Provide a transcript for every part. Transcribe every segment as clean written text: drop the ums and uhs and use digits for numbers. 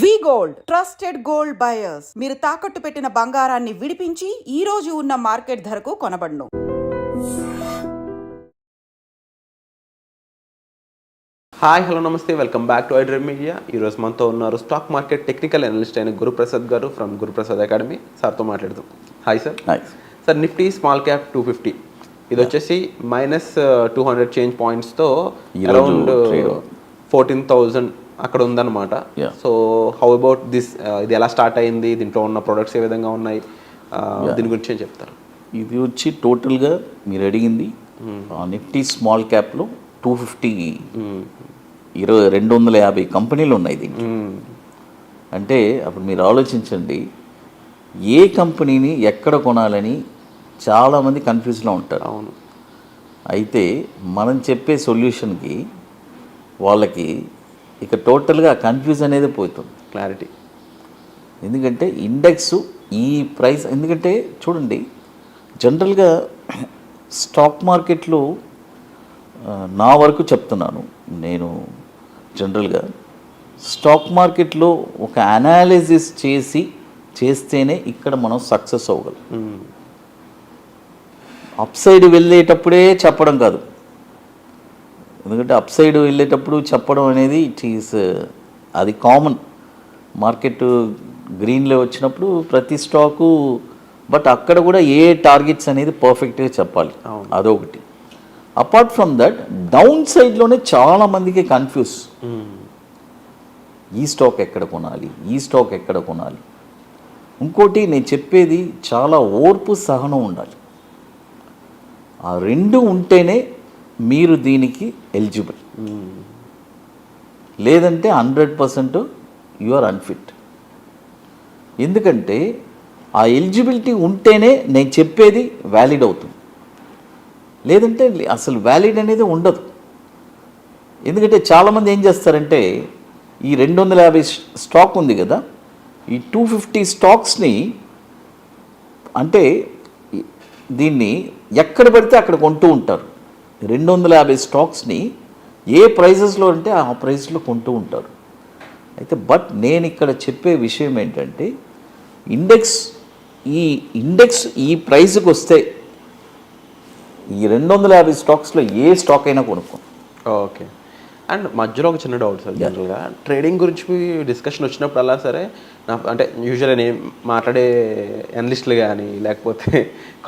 వి gold trusted gold buyers మీరు తాకట్టు పెట్టిన బంగారాన్ని విడిపించి ఈ రోజు ఉన్న మార్కెట్ ధరకు కొనబడును. హాయ్ హలో నమస్తే, welcome back to iDream media. ఈరోజు మనతో ఉన్నారు స్టాక్ మార్కెట్ టెక్నికల్ అనలిస్ట్ అయిన గురుప్రసాద్ గారు ఫ్రమ్ గురుప్రసాద్ అకాడమీ. సార్తో మాట్లాడదాం. Hi sir. Hi sir. Nifty small cap 250 ఇది వచ్చేసి మైనస్ 200 చేంజ్ పాయింట్స్తో అరౌండ్ 14,000 అక్కడ ఉందన్నమాట. సో హౌ అబౌట్ దిస్, ఇది ఎలా స్టార్ట్ అయింది, దీంట్లో ఉన్న ప్రొడక్ట్స్ ఏ విధంగా ఉన్నాయి, దీని గురించి ఏం చెప్తారు? ఇది వచ్చి టోటల్గా మీరు అడిగింది నిఫ్టీ స్మాల్ క్యాప్లో 250 250 కంపెనీలు ఉన్నాయి దీనికి. అంటే అప్పుడు మీరు ఆలోచించండి, ఏ కంపెనీని ఎక్కడ కొనాలని చాలామంది కన్ఫ్యూజ్లో ఉంటారు. అవును. అయితే మనం చెప్పే సొల్యూషన్కి వాళ్ళకి ఇక టోటల్గా కన్ఫ్యూజ్ అనేది పోతుంది, క్లారిటీ. ఎందుకంటే ఇండెక్స్ ఈ ప్రైస్, ఎందుకంటే చూడండి జనరల్గా స్టాక్ మార్కెట్లో నా వరకు చెప్తున్నాను నేను, జనరల్గా స్టాక్ మార్కెట్లో ఒక అనాలిసిస్ చేస్తేనే ఇక్కడ మనం సక్సెస్ అవ్వగలం. అప్ సైడ్ వెళ్ళేటప్పుడే చెప్పడం కాదు, ఎందుకంటే అప్ సైడ్ వెళ్ళేటప్పుడు చెప్పడం అనేది అది కామన్. మార్కెట్ గ్రీన్లో వచ్చినప్పుడు ప్రతి స్టాకు, బట్ అక్కడ కూడా ఏ టార్గెట్స్ అనేది పర్ఫెక్ట్గా చెప్పాలి, అదొకటి. అపార్ట్ ఫ్రమ్ దట్ డౌన్ సైడ్లోనే చాలామందికి కన్ఫ్యూజ్, ఈ స్టాక్ ఎక్కడ కొనాలి, ఈ స్టాక్ ఎక్కడ కొనాలి. ఇంకోటి నేను చెప్పేది, చాలా ఓర్పు సహనం ఉండాలి. ఆ రెండు ఉంటేనే మీరు దీనికి ఎలిజిబుల్, లేదంటే 100% యు ఆర్ అన్ఫిట్. ఎందుకంటే ఆ ఎలిజిబిలిటీ ఉంటేనే నేను చెప్పేది వ్యాలిడ్ అవుతుంది, లేదంటే అసలు వ్యాలిడ్ అనేది ఉండదు. ఎందుకంటే చాలామంది ఏం చేస్తారంటే, ఈ 250 స్టాక్ ఉంది కదా, ఈ 250 స్టాక్స్ని అంటే దీన్ని ఎక్కడ పడితే అక్కడ కొంటూ ఉంటారు. 250 స్టాక్స్ని ఏ ప్రైజెస్లో అంటే ఆ ప్రైస్లో కొంటూ ఉంటారు. అయితే బట్ నేను ఇక్కడ చెప్పే విషయం ఏంటంటే, ఇండెక్స్ ఈ ప్రైస్కి వస్తే ఈ 250 స్టాక్స్లో ఏ స్టాక్ అయినా కొనుక్కో. ఓకే. అండ్ మధ్యలో ఒక చిన్న డౌట్ సార్, జనరల్గా ట్రేడింగ్ గురించి డిస్కషన్ వచ్చినప్పుడు అలా సరే అంటే యూజువల్గా నేను మాట్లాడే అనలిస్టులు కానీ లేకపోతే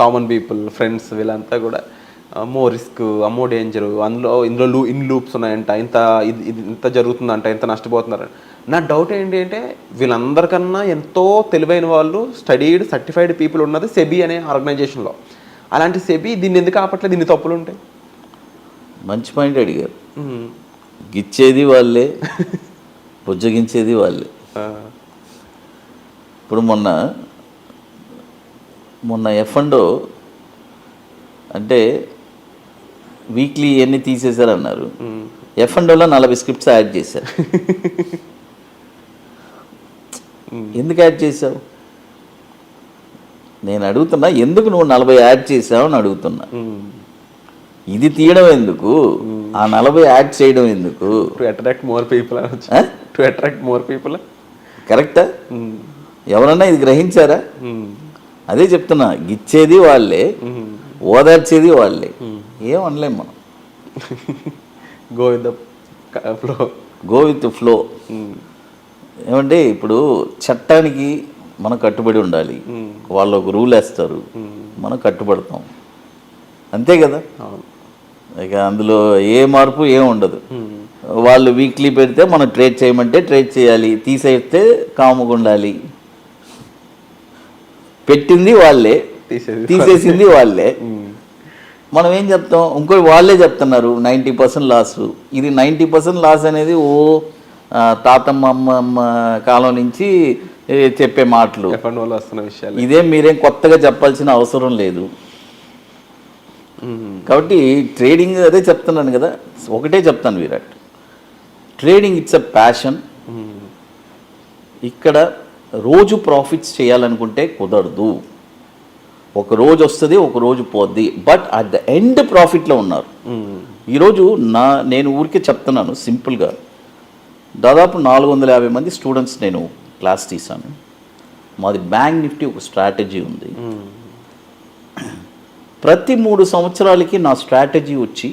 కామన్ పీపుల్ ఫ్రెండ్స్ వీళ్ళంతా కూడా అమ్మో రిస్క్, అమ్మో డేంజరు, ఇందులో ఇన్ లూప్స్ ఉన్నాయంట, ఇంత జరుగుతుందంట, ఇంత నష్టపోతున్నారు. నా డౌట్ ఏంటి అంటే, వీళ్ళందరికన్నా ఎంతో తెలివైన వాళ్ళు, స్టడీడ్ సర్టిఫైడ్ పీపుల్ ఉన్నది సెబీ అనే ఆర్గనైజేషన్లో. అలాంటి సెబీ దీన్ని ఎందుకు ఆపట్లేదు, దీన్ని తప్పులు ఉంటాయి? మంచి పాయింట్ అడిగారు. గిచ్చేది వాళ్ళే, బుజ్జగించేది వాళ్ళే. ఇప్పుడు మొన్న F&O అంటే వీక్లీ ఎన్ని తీసేశారు అన్నారు. F&Oలో 40 స్క్రిప్ట్స్ యాడ్ చేశారు. ఎందుకు యాడ్ చేసావు నేను అడుగుతున్నా, ఎందుకు నువ్వు 40 యాడ్ చేసావు అని అడుగుతున్నా. ఇది తీయడం ఎందుకు, ఆ 40 యాడ్ చేయడం ఎందుకు? To attract more people. కరెక్టా? ఎవరన్నా ఇది గ్రహించారా? అదే చెప్తున్నా, గిచ్చేది వాళ్ళే, ఓదార్చేది వాళ్ళే. ఏం అనలేం మనం. Go with flow. ఏమంటే ఇప్పుడు చట్టానికి మనం కట్టుబడి ఉండాలి. వాళ్ళు ఒక రూల్ వేస్తారు, మనం కట్టుబడతాం, అంతే కదా. ఇక అందులో ఏ మార్పు ఏం ఉండదు. వాళ్ళు వీక్లీ పెడితే మనం ట్రేడ్ చేయమంటే ట్రేడ్ చేయాలి, తీసేస్తే కాముగా ఉండాలి. పెట్టింది వాళ్ళే, తీసేసింది వాళ్ళే. మనం ఏం చెప్తాం, ఇంకో వాళ్ళే చెప్తున్నారు 90% లాస్. ఇది 90% లాస్ అనేది తాతమ్మ అమ్మమ్మ కాలం నుంచి చెప్పే మాటలు. ఇదేం మీరేం కొత్తగా చెప్పాల్సిన అవసరం లేదు. కాబట్టి ట్రేడింగ్ అదే చెప్తున్నాను కదా, ఒకటే చెప్తాను Virat, trading it's a passion. ఇక్కడ రోజు ప్రాఫిట్స్ చేయాలనుకుంటే కుదరదు. ఒక రోజు వస్తుంది, ఒక రోజు పోద్ది, బట్ అట్ ద ఎండ్ ప్రాఫిట్లో ఉన్నారు. ఈరోజు నేను ఊరికే చెప్తున్నాను సింపుల్గా, దాదాపు 450 మంది స్టూడెంట్స్ నేను క్లాస్ తీశాను. మాది బ్యాంక్ నిఫ్టీ ఒక స్ట్రాటజీ ఉంది. ప్రతి 3 సంవత్సరాలకి నా స్ట్రాటజీ వచ్చి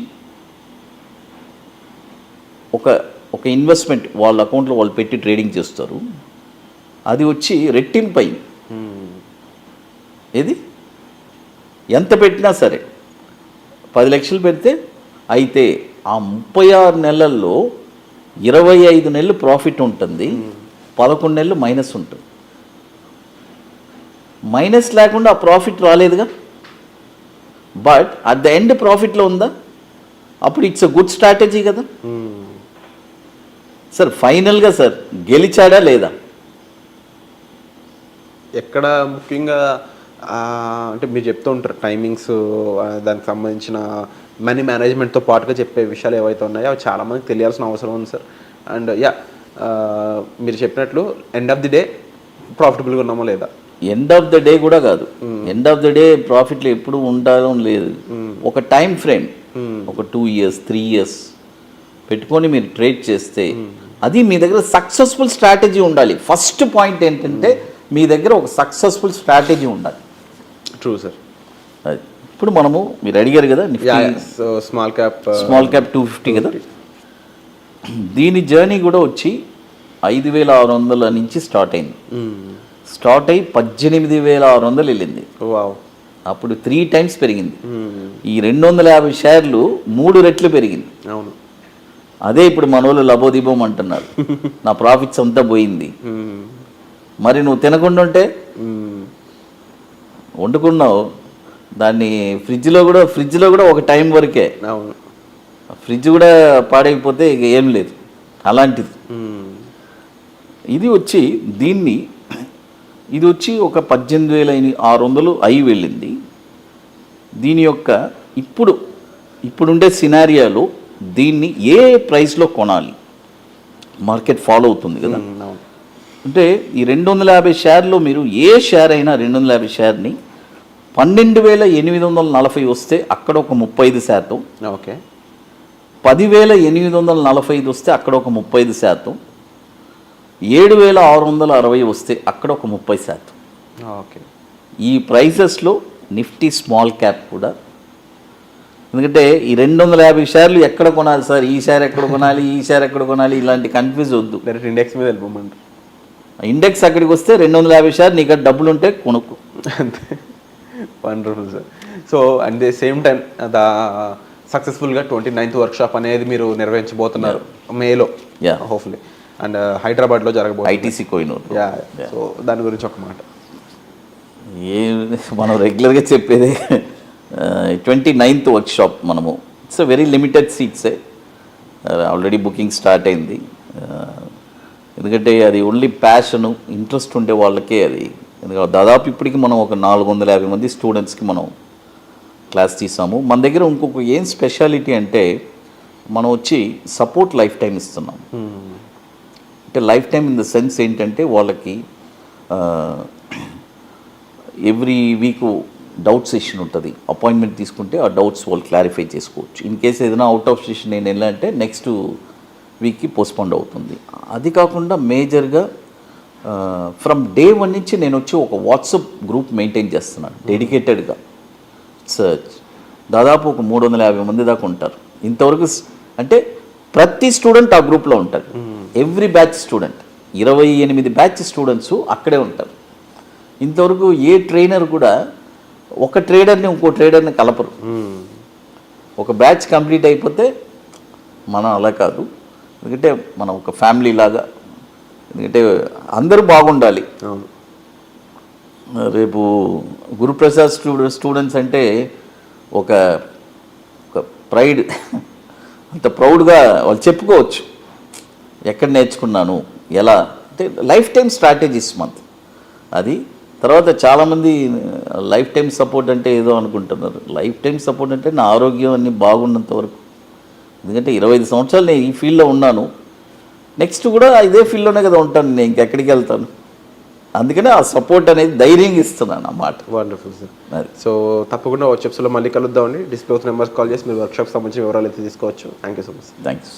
ఒక ఇన్వెస్ట్మెంట్ వాళ్ళ అకౌంట్లో వాళ్ళు పెట్టి ట్రేడింగ్ చేస్తారు, అది వచ్చి రెట్టింపై ఏది ఎంత పెట్టినా సరే 10 లక్షలు పెడితే అయితే ఆ 36 నెలల్లో 25 నెలలు ప్రాఫిట్ ఉంటుంది, 11 నెలలు మైనస్ ఉంటుంది. మైనస్ లేకుండా ఆ ప్రాఫిట్ రాలేదుగా, బట్ అట్ ద ఎండ్ ప్రాఫిట్లో ఉందా, అప్పుడు ఇట్స్ అ గుడ్ స్ట్రాటజీ కదా సార్. ఫైనల్గా సార్ గెలిచాడా లేదా? ఎక్కడ ముఖ్యంగా అంటే మీరు చెప్తూ ఉంటారు టైమింగ్స్, దానికి సంబంధించిన మనీ మేనేజ్మెంట్తో పాటుగా చెప్పే విషయాలు ఏవైతే ఉన్నాయో అవి చాలామందికి తెలియాల్సిన అవసరం ఉంది సార్. అండ్ మీరు చెప్పినట్లు ఎండ్ ఆఫ్ ది డే ప్రాఫిటబుల్గా ఉన్నామో లేదా, ఎండ్ ఆఫ్ ద డే కూడా కాదు, ఎండ్ ఆఫ్ ద డే ప్రాఫిట్లు ఎప్పుడు ఉండడం లేదు. ఒక టైం ఫ్రేమ్, ఒక 2 years 3 years పెట్టుకొని మీరు ట్రేడ్ చేస్తే అది మీ దగ్గర సక్సెస్ఫుల్ స్ట్రాటజీ ఉండాలి. ఫస్ట్ పాయింట్ ఏంటంటే మీ దగ్గర ఒక సక్సెస్ఫుల్ స్ట్రాటజీ ఉండాలి. True sir. అది ఇప్పుడు మనము మీరు అడిగారు కదా స్మాల్ క్యాప్ 250 కదా, దీని జర్నీ కూడా వచ్చి 5,600 నుంచి స్టార్ట్ అయింది. స్టార్ట్ అయ్యి 18,600 వెళ్ళింది. అప్పుడు 3 times పెరిగింది. ఈ 250 షేర్లు 3 రెట్లు పెరిగింది. అవును, అదే ఇప్పుడు మన వాళ్ళు లబోదిబోం అంటున్నారు, నా ప్రాఫిట్స్ అంతా పోయింది. మరి నువ్వు తినకుండా ఉంటే వండుకున్నావు దాన్ని ఫ్రిడ్జ్లో కూడా ఒక టైం వరకే, అవును, ఫ్రిడ్జ్ కూడా పాడైపోతే ఇక ఏం లేదు. అలాంటిది ఇది వచ్చి ఇది వచ్చి ఒక 18,600 అయి వెళ్ళింది. దీని యొక్క ఇప్పుడుండే సినారియాలో దీన్ని ఏ ప్రైస్లో కొనాలి, మార్కెట్ ఫాలో అవుతుంది కదా. అంటే ఈ 250 షేర్లో మీరు ఏ షేర్ అయినా 250 షేర్ని 12,840 వస్తే అక్కడ ఒక 35%, ఓకే, 10,845 వస్తే అక్కడ ఒక 30%, 7,660 వస్తే అక్కడ ఒక 30%. ఓకే, ఈ ప్రైసెస్లో నిఫ్టీ స్మాల్ క్యాప్ కూడా. ఎందుకంటే ఈ 250 షేర్లు ఎక్కడ కొనాలి సార్, ఈ షేర్ ఎక్కడ కొనాలి, ఈ షేర్ ఎక్కడ కొనాలి, ఇలాంటి కన్ఫ్యూజ్ వద్దు. డైరెక్ట్ ఇండెక్స్ మీద వెళ్ళిపోమంటారు. ఇండెక్స్ అక్కడికి వస్తే 250 షేర్ నీకు డబ్బులు ఉంటే కొనుక్కు. అంతే. Wonderful sir. So at the same time సక్సెస్ఫుల్గా 29th వర్క్షాప్ అనేది మీరు నిర్వహించబోతున్నారు మేలో, హోప్ఫుల్లీ, అండ్ హైదరాబాద్లో జరగబోతుంది ఐటీసీ కోహినూర్. సో దాని గురించి ఒక మాట. మనం రెగ్యులర్గా చెప్పేది 29th వర్క్షాప్ మనము, ఇట్స్ వెరీ లిమిటెడ్ సీట్సే, ఆల్రెడీ బుకింగ్ స్టార్ట్ అయింది. ఎందుకంటే అది ఓన్లీ ప్యాషను, ఇంట్రెస్ట్ ఉండే వాళ్ళకే అది. ఎందుకంటే దాదాపు ఇప్పటికి మనం ఒక 450 మంది స్టూడెంట్స్కి మనం క్లాస్ తీసాము. మన దగ్గర ఇంకొక ఏం స్పెషాలిటీ అంటే మనం వచ్చి సపోర్ట్ లైఫ్ టైం ఇస్తున్నాం. అంటే life time in the sense ఏంటంటే వాళ్ళకి ఎవ్రీ వీక్ డౌట్ సెషన్ ఉంటుంది, అపాయింట్మెంట్ తీసుకుంటే ఆ డౌట్స్ వాళ్ళు క్లారిఫై చేసుకోవచ్చు. ఇన్ కేస్ ఏదైనా అవుట్ ఆఫ్ స్టేషన్ నేను వెళ్ళాలంటే నెక్స్ట్ వీక్కి పోస్ట్పోండ్ అవుతుంది. అది కాకుండా మేజర్గా ఫ్రమ్ డే 1 నుంచి నేను వచ్చి ఒక వాట్సాప్ గ్రూప్ మెయింటైన్ చేస్తున్నాను డెడికేటెడ్గా. దాదాపు ఒక 350 మంది దాకా ఉంటారు ఇంతవరకు. అంటే ప్రతి స్టూడెంట్ ఆ గ్రూప్లో ఉంటారు, every batch student, 28 batch students అక్కడే ఉంటారు. ఇంతవరకు ఏ ట్రైనర్ కూడా ఒక ట్రేడర్ని ఇంకో ట్రేడర్ని కలపరు. ఒక బ్యాచ్ కంప్లీట్ అయిపోతే మనం అలా కాదు, ఎందుకంటే మనం ఒక ఫ్యామిలీ లాగా, ఎందుకంటే అందరూ బాగుండాలి. రేపు గురుప్రసాద్ స్టూడెంట్స్ అంటే ఒక ప్రైడ్, అంత ప్రౌడ్గా వాళ్ళు చెప్పుకోవచ్చు ఎక్కడ నేర్చుకున్నాను ఎలా. అంటే లైఫ్ టైం స్ట్రాటజీస్ మంత్ అది. తర్వాత చాలామంది లైఫ్ టైం సపోర్ట్ అంటే ఏదో అనుకుంటున్నారు. లైఫ్ టైం సపోర్ట్ అంటే నా ఆరోగ్యం అన్నీ బాగున్నంత వరకు. ఎందుకంటే 25 సంవత్సరాలు నేను ఈ ఫీల్డ్లో ఉన్నాను, నెక్స్ట్ కూడా ఇదే ఫీల్డ్లోనే కదా ఉంటాను, నేను ఇంకెక్కడికి వెళ్తాను. అందుకనే ఆ సపోర్ట్ అనేది ధైర్యంగా ఇస్తున్నాను అన్నమాట. Wonderful sir. సో తప్పకుండా వర్క్షాప్స్లో మళ్ళీ కలుద్దామండి. డిస్ప్లే నెంబర్స్ కాల్ చేసి మీరు వర్క్షాప్ సంబంధించిన వివరాలు అయితే తీసుకోవచ్చు. Thank you so much. Thanks.